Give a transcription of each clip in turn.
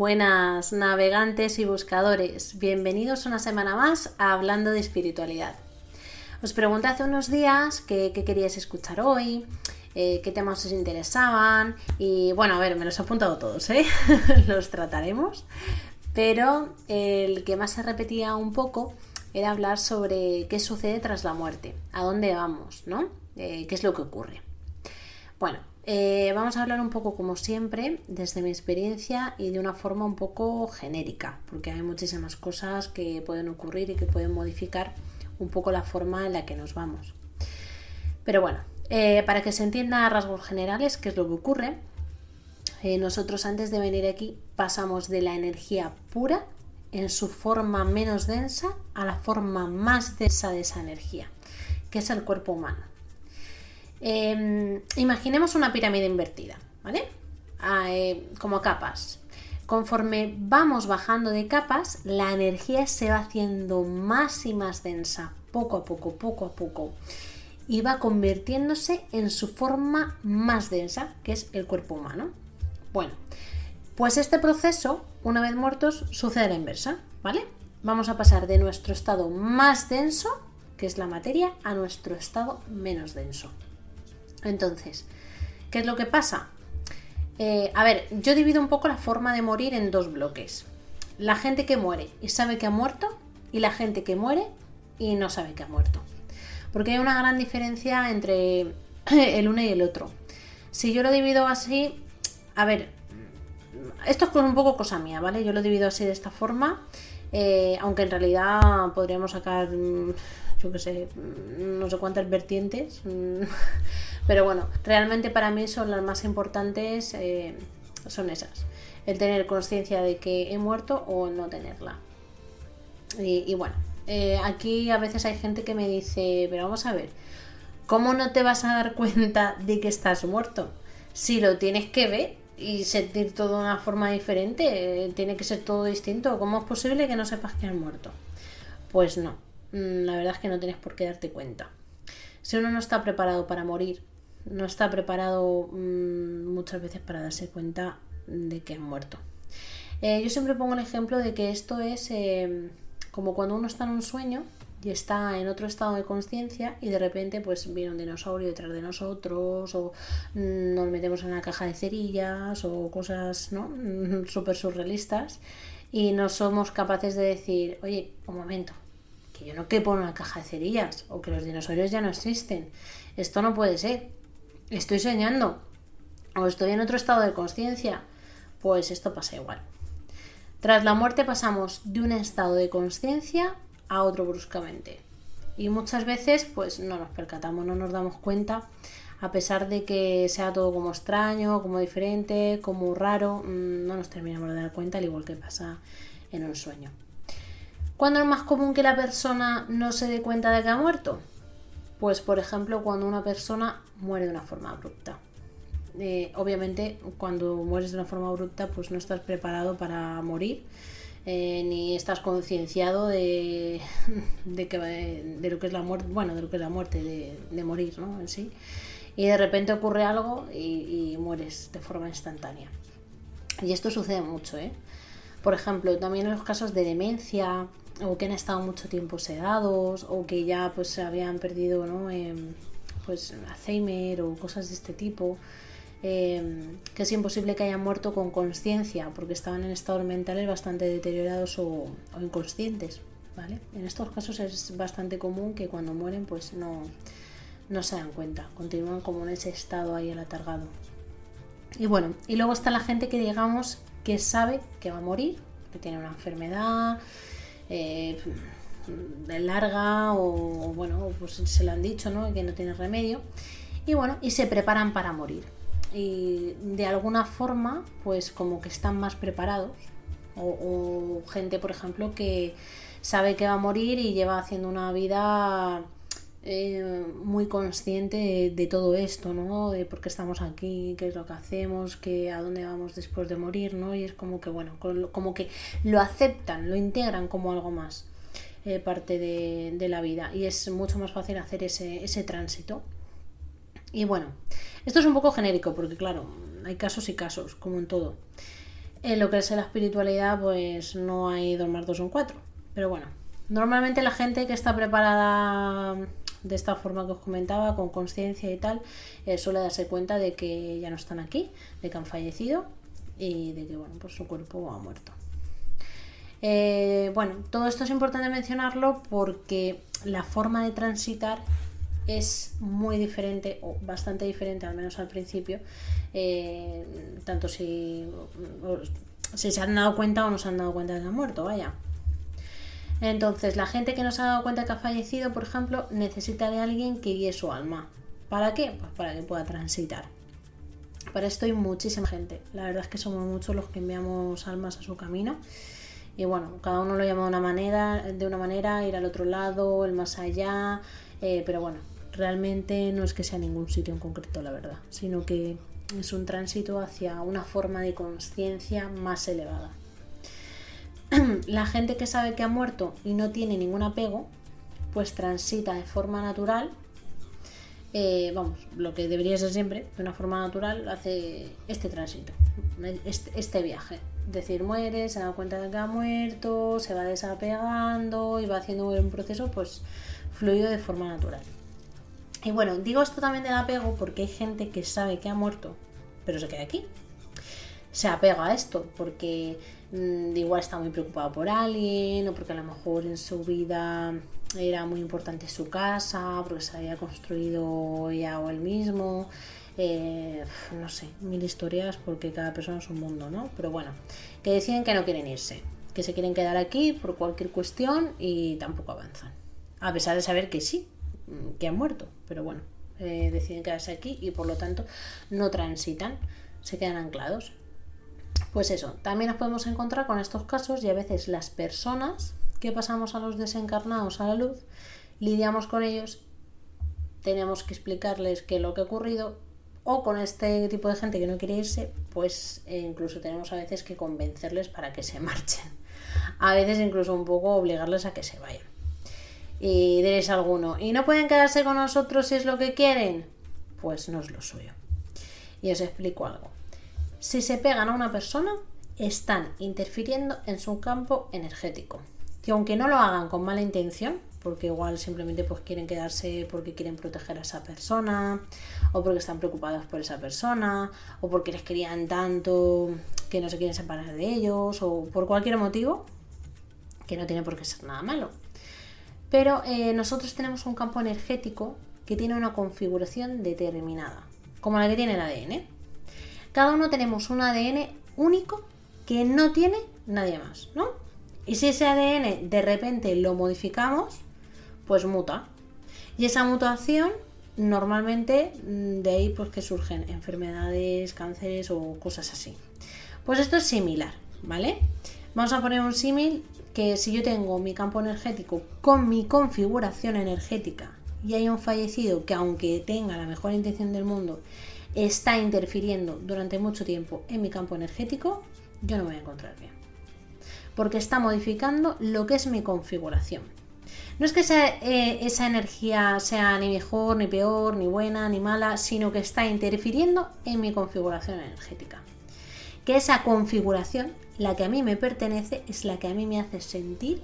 Buenas navegantes y buscadores, bienvenidos una semana más a Hablando de Espiritualidad. Os pregunté hace unos días qué queríais escuchar hoy, qué temas os interesaban y bueno, a ver, me los he apuntado todos, los trataremos, pero el que más se repetía un poco era hablar sobre qué sucede tras la muerte, a dónde vamos, ¿no? ¿Qué es lo que ocurre? Bueno, vamos a hablar un poco como siempre desde mi experiencia y de una forma un poco genérica, porque hay muchísimas cosas que pueden ocurrir y que pueden modificar un poco la forma en la que nos vamos. Pero bueno, para que se entienda a rasgos generales qué es lo que ocurre, nosotros antes de venir aquí pasamos de la energía pura en su forma menos densa a la forma más densa de esa energía, que es el cuerpo humano. Imaginemos una pirámide invertida, ¿vale? Como capas. Conforme vamos bajando de capas, la energía se va haciendo más y más densa, poco a poco, y va convirtiéndose en su forma más densa, que es el cuerpo humano. Bueno, pues este proceso, una vez muertos, sucede a la inversa, ¿vale? Vamos a pasar de nuestro estado más denso, que es la materia, a nuestro estado menos denso. Entonces, ¿qué es lo que pasa? Yo divido un poco la forma de morir en dos bloques. La gente que muere y sabe que ha muerto y la gente que muere y no sabe que ha muerto. Porque hay una gran diferencia entre el uno y el otro. Si yo lo divido así, esto es un poco cosa mía, ¿vale? Yo lo divido así de esta forma, aunque en realidad podríamos sacar, yo qué sé, no sé cuántas vertientes, pero bueno, realmente para mí son las más importantes, son esas. El tener conciencia de que he muerto o no tenerla. Y bueno, aquí a veces hay gente que me dice, pero vamos a ver, ¿cómo no te vas a dar cuenta de que estás muerto? Si lo tienes que ver y sentir todo de una forma diferente, tiene que ser todo distinto. ¿Cómo es posible que no sepas que has muerto? Pues no, la verdad es que no tienes por qué darte cuenta. Si uno no está preparado para morir, no está preparado muchas veces para darse cuenta de que ha muerto. Yo siempre pongo el ejemplo de que esto es como cuando uno está en un sueño y está en otro estado de conciencia y de repente pues viene un dinosaurio detrás de nosotros o nos metemos en una caja de cerillas o cosas, ¿no? Súper surrealistas y no somos capaces de decir, oye, un momento, que yo no quepo en una caja de cerillas o que los dinosaurios ya no existen. Esto no puede ser. Estoy soñando o estoy en otro estado de conciencia. Pues esto pasa igual. Tras la muerte pasamos de un estado de conciencia a otro bruscamente. Y muchas veces pues no nos percatamos, no nos damos cuenta, a pesar de que sea todo como extraño, como diferente, como raro, no nos terminamos de dar cuenta, al igual que pasa en un sueño. ¿Cuándo es más común que la persona no se dé cuenta de que ha muerto? Pues por ejemplo cuando una persona muere de una forma abrupta. Obviamente cuando mueres de una forma abrupta pues no estás preparado para morir, ni estás concienciado de lo que es la muerte, bueno, de lo que es la muerte, de morir, ¿no? En sí. Y de repente ocurre algo y mueres de forma instantánea. Y esto sucede mucho, Por ejemplo, también en los casos de demencia o que han estado mucho tiempo sedados o que ya pues se habían perdido, ¿no? Pues Alzheimer o cosas de este tipo, que es imposible que hayan muerto con conciencia porque estaban en estados mentales bastante deteriorados o inconscientes, ¿vale? En estos casos es bastante común que cuando mueren pues no se dan cuenta, continúan como en ese estado ahí aletargado. Y bueno, y luego está la gente que digamos que sabe que va a morir, que tiene una enfermedad larga o bueno, pues se lo han dicho, ¿no? Que no tiene remedio y bueno, y se preparan para morir y de alguna forma pues como que están más preparados o gente por ejemplo que sabe que va a morir y lleva haciendo una vida muy consciente de todo esto, ¿no? De por qué estamos aquí, qué es lo que hacemos, a dónde vamos después de morir, ¿no? Y es como que, bueno, como que lo aceptan, lo integran como algo más, parte de la vida. Y es mucho más fácil hacer ese tránsito. Y bueno, esto es un poco genérico porque, claro, hay casos y casos, como en todo. En lo que es la espiritualidad, pues no hay 2 más 2 son 4. Pero bueno, normalmente la gente que está preparada de esta forma que os comentaba, con conciencia y tal, suele darse cuenta de que ya no están aquí, de que han fallecido y de que bueno, pues su cuerpo ha muerto. Bueno, todo esto es importante mencionarlo porque la forma de transitar es muy diferente, o bastante diferente, al menos al principio, tanto si se han dado cuenta o no se han dado cuenta de que ha muerto, vaya. Entonces, la gente que no se ha dado cuenta que ha fallecido, por ejemplo, necesita de alguien que guíe su alma. ¿Para qué? Pues para que pueda transitar. Para esto hay muchísima gente. La verdad es que somos muchos los que enviamos almas a su camino. Y bueno, cada uno lo llama de una manera, ir al otro lado, el más allá. Pero bueno, realmente no es que sea ningún sitio en concreto, la verdad, sino que es un tránsito hacia una forma de conciencia más elevada. La gente que sabe que ha muerto y no tiene ningún apego, pues transita de forma natural, lo que debería ser siempre, de una forma natural, hace este tránsito, este viaje. Es decir, muere, se da cuenta de que ha muerto, se va desapegando y va haciendo un proceso pues fluido de forma natural. Y bueno, digo esto también del apego porque hay gente que sabe que ha muerto, pero se queda aquí. Se apega a esto porque igual está muy preocupado por alguien, o porque a lo mejor en su vida era muy importante su casa, porque se había construido ella o él mismo, no sé, 1000 historias, porque cada persona es un mundo, ¿no? Pero bueno, que deciden que no quieren irse, que se quieren quedar aquí por cualquier cuestión y tampoco avanzan, a pesar de saber que sí, que han muerto, pero bueno, deciden quedarse aquí y por lo tanto no transitan, se quedan anclados. Pues eso, también nos podemos encontrar con estos casos y a veces las personas que pasamos a los desencarnados a la luz, lidiamos con ellos, tenemos que explicarles qué es lo que ha ocurrido, o con este tipo de gente que no quiere irse, pues incluso tenemos a veces que convencerles para que se marchen. A veces incluso un poco obligarles a que se vayan. Y diréis alguno, ¿y no pueden quedarse con nosotros si es lo que quieren? Pues no es lo suyo. Y os explico algo. Si se pegan a una persona, están interfiriendo en su campo energético. Y aunque no lo hagan con mala intención, porque igual simplemente pues quieren quedarse porque quieren proteger a esa persona, o porque están preocupados por esa persona, o porque les querían tanto que no se quieren separar de ellos, o por cualquier motivo, que no tiene por qué ser nada malo. Pero nosotros tenemos un campo energético que tiene una configuración determinada, como la que tiene el ADN. Cada uno tenemos un ADN único que no tiene nadie más, ¿no? Y si ese ADN de repente lo modificamos, pues muta. Y esa mutación, normalmente, de ahí pues que surgen enfermedades, cánceres o cosas así. Pues esto es similar, ¿vale? Vamos a poner un símil que si yo tengo mi campo energético con mi configuración energética y hay un fallecido que aunque tenga la mejor intención del mundo, está interfiriendo durante mucho tiempo en mi campo energético, yo no me voy a encontrar bien. Porque está modificando lo que es mi configuración. No es que esa energía sea ni mejor, ni peor, ni buena, ni mala, sino que está interfiriendo en mi configuración energética. Que esa configuración, la que a mí me pertenece, es la que a mí me hace sentir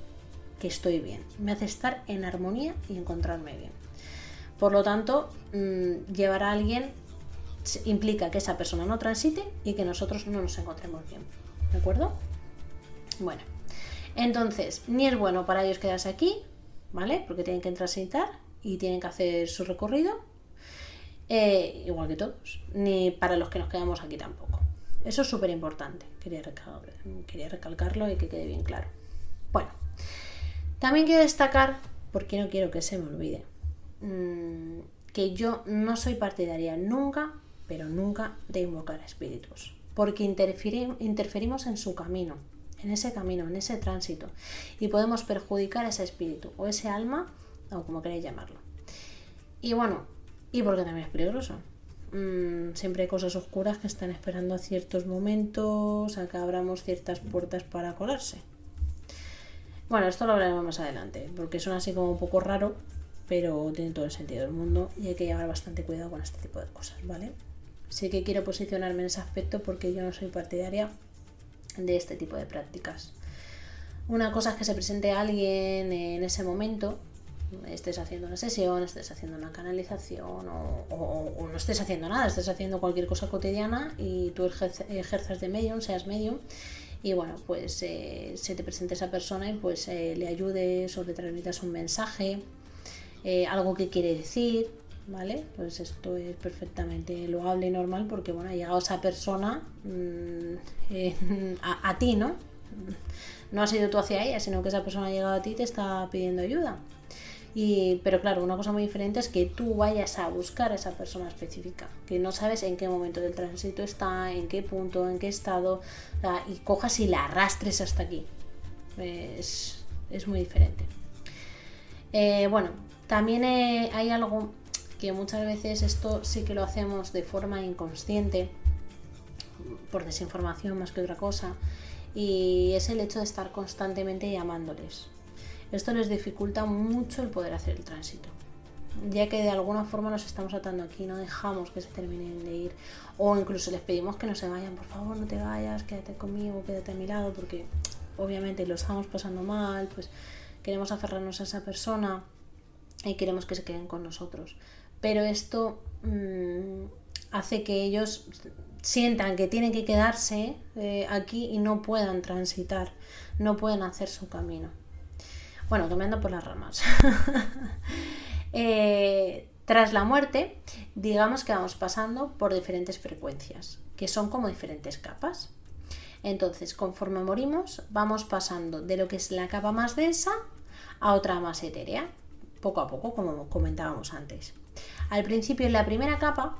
que estoy bien. Me hace estar en armonía y encontrarme bien. Por lo tanto, llevar a alguien implica que esa persona no transite y que nosotros no nos encontremos bien. ¿De acuerdo? Bueno, entonces, ni es bueno para ellos quedarse aquí, ¿vale? Porque tienen que transitar y tienen que hacer su recorrido, igual que todos, ni para los que nos quedamos aquí tampoco. Eso es súper importante, quería recalcarlo y que quede bien claro. Bueno, también quiero destacar, porque no quiero que se me olvide, que yo no soy partidaria nunca, pero nunca, de invocar espíritus, porque interferimos en su camino, en ese tránsito, y podemos perjudicar a ese espíritu o ese alma, o como queráis llamarlo. Y bueno, y porque también es peligroso. Siempre hay cosas oscuras que están esperando a ciertos momentos a que abramos ciertas puertas para colarse. Bueno, esto lo hablaremos más adelante, porque suena así como un poco raro, pero tiene todo el sentido del mundo y hay que llevar bastante cuidado con este tipo de cosas, ¿vale? Sí que quiero posicionarme en ese aspecto porque yo no soy partidaria de este tipo de prácticas. Una cosa es que se presente a alguien en ese momento, estés haciendo una sesión, estés haciendo una canalización o no estés haciendo nada, estés haciendo cualquier cosa cotidiana y tú ejerzas de medium, seas medium, y bueno, pues se te presente esa persona y pues le ayudes o le transmitas un mensaje, algo que quiere decir, ¿vale? Pues esto es perfectamente loable y normal porque bueno, ha llegado esa persona a ti, ¿no? No has ido tú hacia ella, sino que esa persona ha llegado a ti y te está pidiendo ayuda. Pero claro, una cosa muy diferente es que tú vayas a buscar a esa persona específica, que no sabes en qué momento del tránsito está, en qué punto, en qué estado, y cojas y la arrastres hasta aquí. Es muy diferente. Bueno, también hay algo que muchas veces esto sí que lo hacemos de forma inconsciente, por desinformación más que otra cosa, y es el hecho de estar constantemente llamándoles. Esto les dificulta mucho el poder hacer el tránsito, ya que de alguna forma nos estamos atando aquí, no dejamos que se terminen de ir, o incluso les pedimos que no se vayan, por favor no te vayas, quédate conmigo, quédate a mi lado, porque obviamente lo estamos pasando mal, pues queremos aferrarnos a esa persona y queremos que se queden con nosotros, pero esto hace que ellos sientan que tienen que quedarse aquí y no puedan transitar, no pueden hacer su camino. Bueno, que me ando por las ramas. Tras la muerte, digamos que vamos pasando por diferentes frecuencias, que son como diferentes capas. Entonces, conforme morimos, vamos pasando de lo que es la capa más densa a otra más etérea, poco a poco, como comentábamos antes. Al principio, en la primera capa,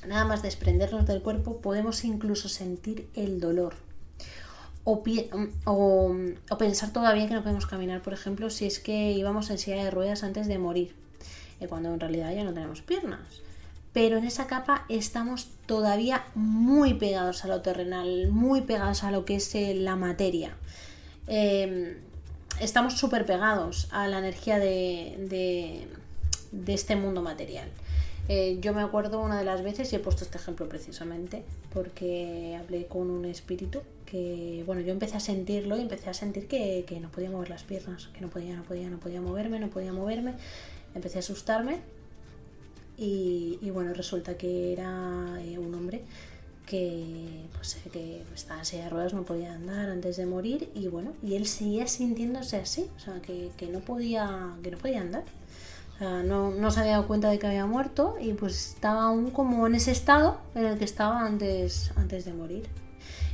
nada más desprendernos del cuerpo, podemos incluso sentir el dolor. O pensar todavía que no podemos caminar, por ejemplo, si es que íbamos en silla de ruedas antes de morir, cuando en realidad ya no tenemos piernas. Pero en esa capa estamos todavía muy pegados a lo terrenal, muy pegados a lo que es la materia. Estamos súper pegados a la energía de este mundo material. Yo me acuerdo una de las veces, y he puesto este ejemplo precisamente, porque hablé con un espíritu que, bueno, yo empecé a sentirlo y empecé a sentir que no podía mover las piernas, que no podía moverme, empecé a asustarme y bueno, resulta que era un hombre que estaba en silla de ruedas, no podía andar antes de morir y bueno, y él seguía sintiéndose así, o sea, que no podía andar. O sea, no se había dado cuenta de que había muerto y pues estaba aún como en ese estado en el que estaba antes de morir.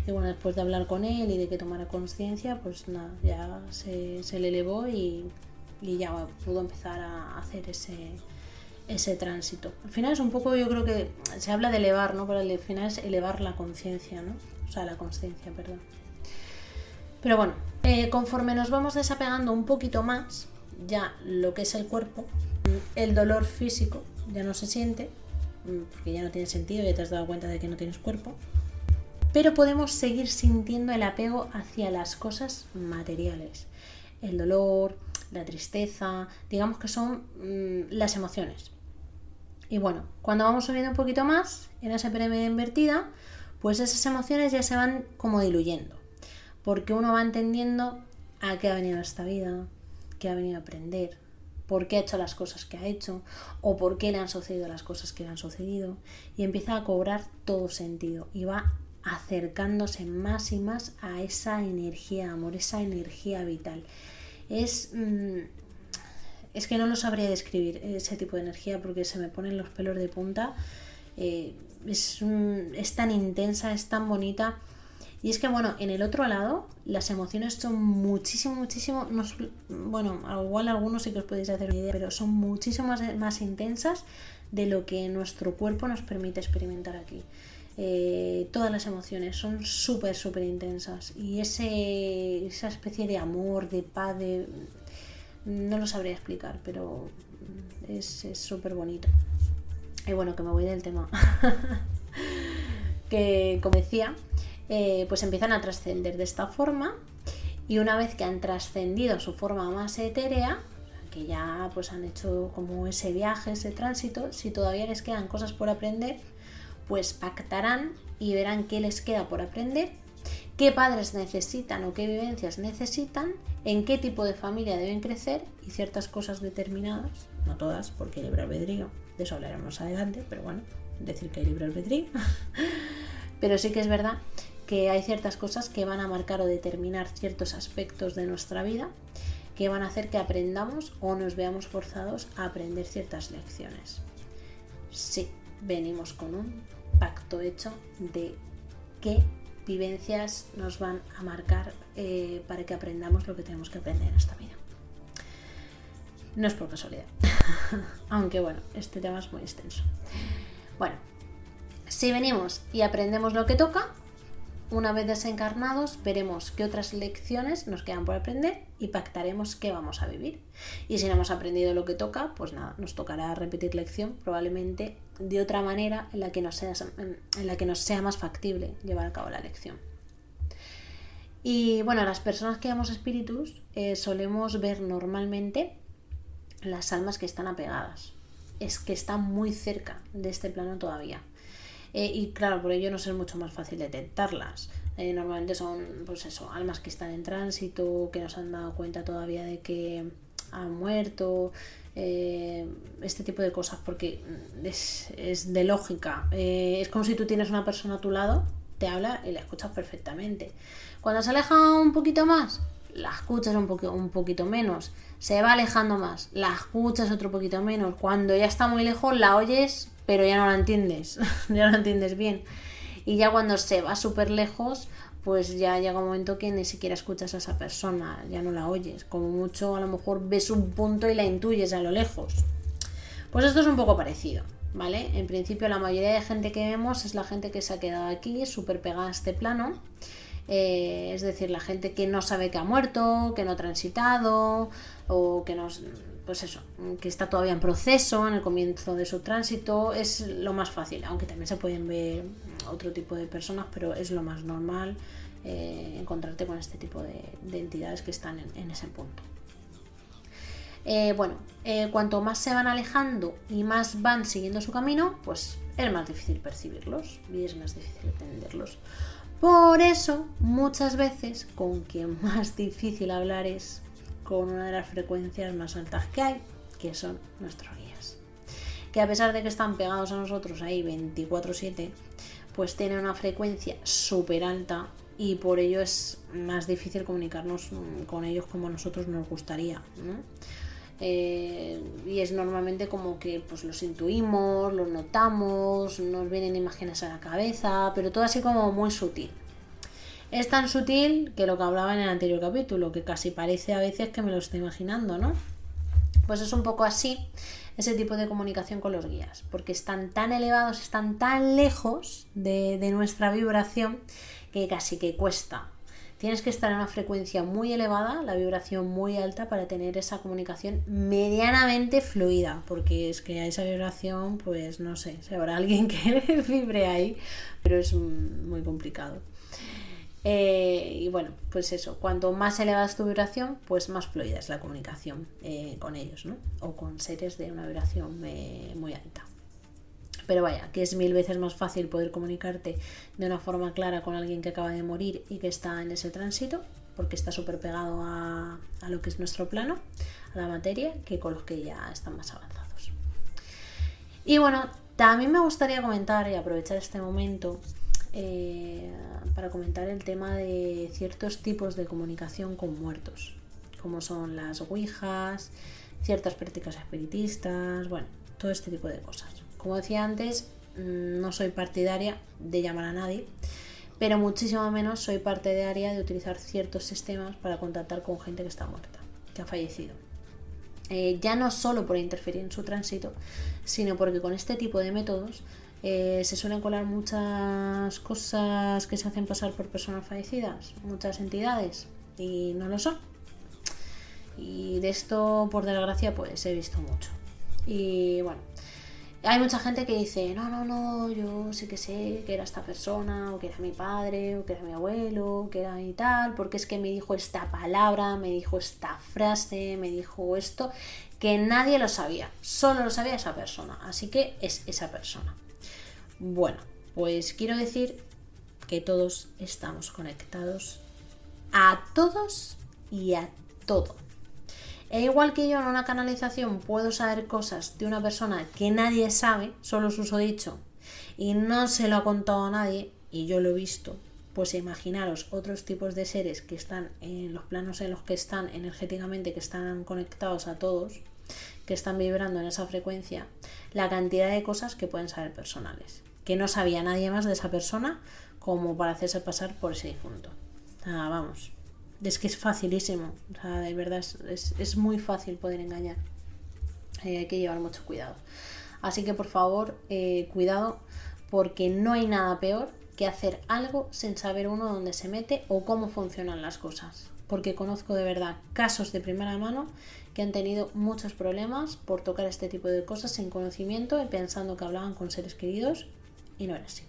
Y bueno, después de hablar con él y de que tomara conciencia, pues nada, ya se le elevó y ya pudo empezar a hacer ese tránsito. Al final es un poco, yo creo que se habla de elevar, ¿no? Pero al final es elevar la conciencia, ¿no? O sea, la consciencia, perdón. Pero bueno, conforme nos vamos desapegando un poquito más, ya lo que es el cuerpo, el dolor físico ya no se siente, porque ya no tiene sentido, ya te has dado cuenta de que no tienes cuerpo, pero podemos seguir sintiendo el apego hacia las cosas materiales. El dolor, la tristeza, digamos que son las emociones. Y bueno, cuando vamos subiendo un poquito más en esa pirámide invertida, pues esas emociones ya se van como diluyendo, porque uno va entendiendo a qué ha venido esta vida, qué ha venido a aprender, por qué ha hecho las cosas que ha hecho o por qué le han sucedido las cosas que le han sucedido, y empieza a cobrar todo sentido y va acercándose más y más a esa energía amor, esa energía vital. Es que no lo sabría describir ese tipo de energía porque se me ponen los pelos de punta. Es tan intensa, es tan bonita. Y es que bueno, en el otro lado las emociones son muchísimo, bueno, igual algunos sí que os podéis hacer una idea, pero son muchísimo más intensas de lo que nuestro cuerpo nos permite experimentar aquí. Todas las emociones son súper intensas y esa especie de amor, de paz, no lo sabría explicar, pero es súper bonito. Y bueno, que me voy del tema. Que como decía, pues empiezan a trascender de esta forma, y una vez que han trascendido a su forma más etérea, que ya pues han hecho como ese viaje, ese tránsito, si todavía les quedan cosas por aprender, pues pactarán y verán qué les queda por aprender, qué padres necesitan o qué vivencias necesitan, en qué tipo de familia deben crecer y ciertas cosas determinadas, no todas, porque hay libre albedrío, de eso hablaremos más adelante, pero bueno, decir que hay libre albedrío, pero sí que es verdad que hay ciertas cosas que van a marcar o determinar ciertos aspectos de nuestra vida que van a hacer que aprendamos o nos veamos forzados a aprender ciertas lecciones. Sí, venimos con un pacto hecho de qué vivencias nos van a marcar para que aprendamos lo que tenemos que aprender en esta vida. No es por casualidad, aunque bueno, este tema es muy extenso. Bueno, si venimos y aprendemos lo que toca, una vez desencarnados veremos qué otras lecciones nos quedan por aprender y pactaremos qué vamos a vivir. Y si no hemos aprendido lo que toca, pues nada, nos tocará repetir lección, probablemente de otra manera en la que nos sea más factible llevar a cabo la lección. Y bueno, las personas que llamamos espíritus solemos ver normalmente las almas que están apegadas, es que están muy cerca de este plano todavía. Y claro, por ello nos es mucho más fácil detectarlas. Normalmente son, pues eso, almas que están en tránsito, que no se han dado cuenta todavía de que han muerto, este tipo de cosas, porque es de lógica. Es como si tú tienes una persona a tu lado, te habla y la escuchas perfectamente. Cuando se aleja un poquito más, la escuchas un poquito menos. Se va alejando más, la escuchas otro poquito menos. Cuando ya está muy lejos, la oyes, pero ya no la entiendes, ya no la entiendes bien. Y ya cuando se va súper lejos, pues ya llega un momento que ni siquiera escuchas a esa persona, ya no la oyes. Como mucho, a lo mejor ves un punto y la intuyes a lo lejos. Pues esto es un poco parecido, ¿vale? En principio, la mayoría de gente que vemos es la gente que se ha quedado aquí, súper pegada a este plano. Es decir, la gente que no sabe que ha muerto, que no ha transitado, o que no, pues eso, que está todavía en proceso, en el comienzo de su tránsito, es lo más fácil, aunque también se pueden ver otro tipo de personas, pero es lo más normal encontrarte con este tipo de entidades que están en ese punto. Cuanto más se van alejando y más van siguiendo su camino, pues es más difícil percibirlos y es más difícil entenderlos. Por eso, muchas veces, con quien más difícil hablar es con una de las frecuencias más altas que hay, que son nuestros guías. Que a pesar de que están pegados a nosotros ahí 24/7, pues tienen una frecuencia súper alta y por ello es más difícil comunicarnos con ellos como a nosotros nos gustaría, ¿no? Y es normalmente como que pues los intuimos, los notamos, nos vienen imágenes a la cabeza, pero todo así como muy sutil. Es tan sutil que lo que hablaba en el anterior capítulo, que casi parece a veces que me lo estoy imaginando, ¿no? Pues es un poco así ese tipo de comunicación con los guías, porque están tan elevados, están tan lejos de nuestra vibración que casi que cuesta. Tienes que estar en una frecuencia muy elevada, la vibración muy alta, para tener esa comunicación medianamente fluida, porque es que a esa vibración, pues no sé, si habrá alguien que vibre ahí, pero es muy complicado. Y bueno, pues eso, cuanto más elevada es tu vibración, pues más fluida es la comunicación con ellos, ¿no? O con seres de una vibración muy alta. Pero vaya, que es 1000 veces más fácil poder comunicarte de una forma clara con alguien que acaba de morir y que está en ese tránsito, porque está súper pegado a lo que es nuestro plano, a la materia, que con los que ya están más avanzados. Y bueno, también me gustaría comentar y aprovechar este momento para comentar el tema de ciertos tipos de comunicación con muertos, como son las ouijas, ciertas prácticas espiritistas, bueno, todo este tipo de cosas. Como decía antes, no soy partidaria de llamar a nadie, pero muchísimo menos soy partidaria de utilizar ciertos sistemas para contactar con gente que está muerta, que ha fallecido. Ya no solo por interferir en su tránsito, sino porque con este tipo de métodos se suelen colar muchas cosas que se hacen pasar por personas fallecidas, muchas entidades, y no lo son. Y de esto, por desgracia, pues he visto mucho. Y bueno, hay mucha gente que dice, no, yo sí que sé que era esta persona, o que era mi padre, o que era mi abuelo, que era y tal, porque es que me dijo esta palabra, me dijo esta frase, me dijo esto, que nadie lo sabía, solo lo sabía esa persona, así que es esa persona. Bueno, pues quiero decir que todos estamos conectados a todos y a todo. E igual que yo en una canalización puedo saber cosas de una persona que nadie sabe, solo susodicho, y no se lo ha contado a nadie, y yo lo he visto, pues imaginaros otros tipos de seres que están en los planos en los que están energéticamente, que están conectados a todos, que están vibrando en esa frecuencia, la cantidad de cosas que pueden saber personales, que no sabía nadie más de esa persona como para hacerse pasar por ese difunto. O sea, vamos, es que es facilísimo, o sea, de verdad es muy fácil poder engañar. Hay que llevar mucho cuidado. Así que por favor, cuidado, porque no hay nada peor que hacer algo sin saber uno dónde se mete o cómo funcionan las cosas. Porque conozco de verdad casos de primera mano que han tenido muchos problemas por tocar este tipo de cosas sin conocimiento y pensando que hablaban con seres queridos, y no era así.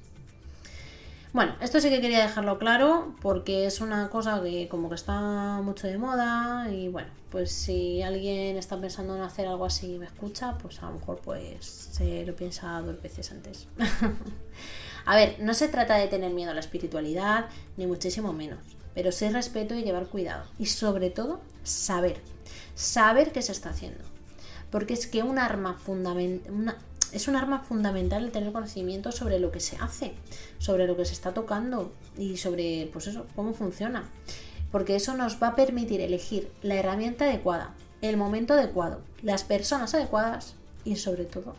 Bueno, esto sí que quería dejarlo claro porque es una cosa que como que está mucho de moda y bueno, pues si alguien está pensando en hacer algo así y me escucha, pues a lo mejor pues se lo piensa 2 veces antes. A ver, no se trata de tener miedo a la espiritualidad, ni muchísimo menos, pero sí respeto y llevar cuidado y sobre todo saber qué se está haciendo, porque es que es un arma fundamental el tener conocimiento sobre lo que se hace, sobre lo que se está tocando y sobre, pues eso, cómo funciona. Porque eso nos va a permitir elegir la herramienta adecuada, el momento adecuado, las personas adecuadas y sobre todo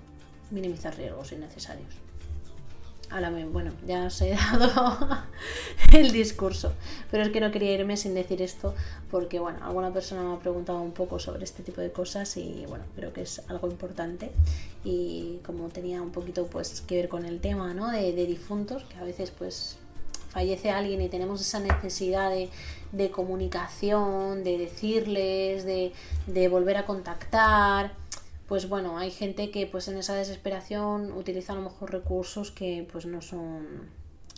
minimizar riesgos innecesarios. Ahora bien, bueno, ya os he dado el discurso, pero es que no quería irme sin decir esto porque, bueno, alguna persona me ha preguntado un poco sobre este tipo de cosas y, bueno, creo que es algo importante y como tenía un poquito, pues, que ver con el tema, ¿no? de difuntos, que a veces, pues, fallece alguien y tenemos esa necesidad de comunicación, de decirles, de volver a contactar. Pues bueno, hay gente que pues en esa desesperación utiliza a lo mejor recursos que pues no son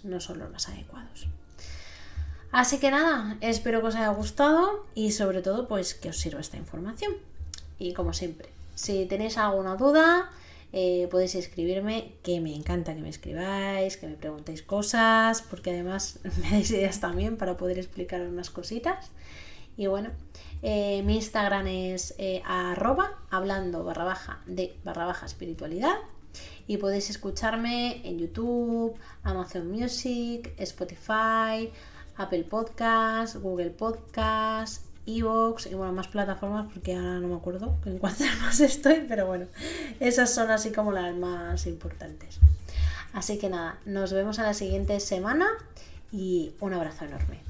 los más adecuados. Así que nada, espero que os haya gustado y sobre todo pues que os sirva esta información. Y como siempre, si tenéis alguna duda, podéis escribirme, que me encanta que me escribáis, que me preguntéis cosas, porque además me dais ideas también para poder explicaros unas cositas. Y bueno, mi Instagram es @hablando_de_espiritualidad y podéis escucharme en YouTube, Amazon Music, Spotify, Apple Podcast, Google Podcast, iVoox y bueno, más plataformas porque ahora no me acuerdo en cuántas más estoy, pero bueno, esas son así como las más importantes. Así que nada, nos vemos a la siguiente semana y un abrazo enorme.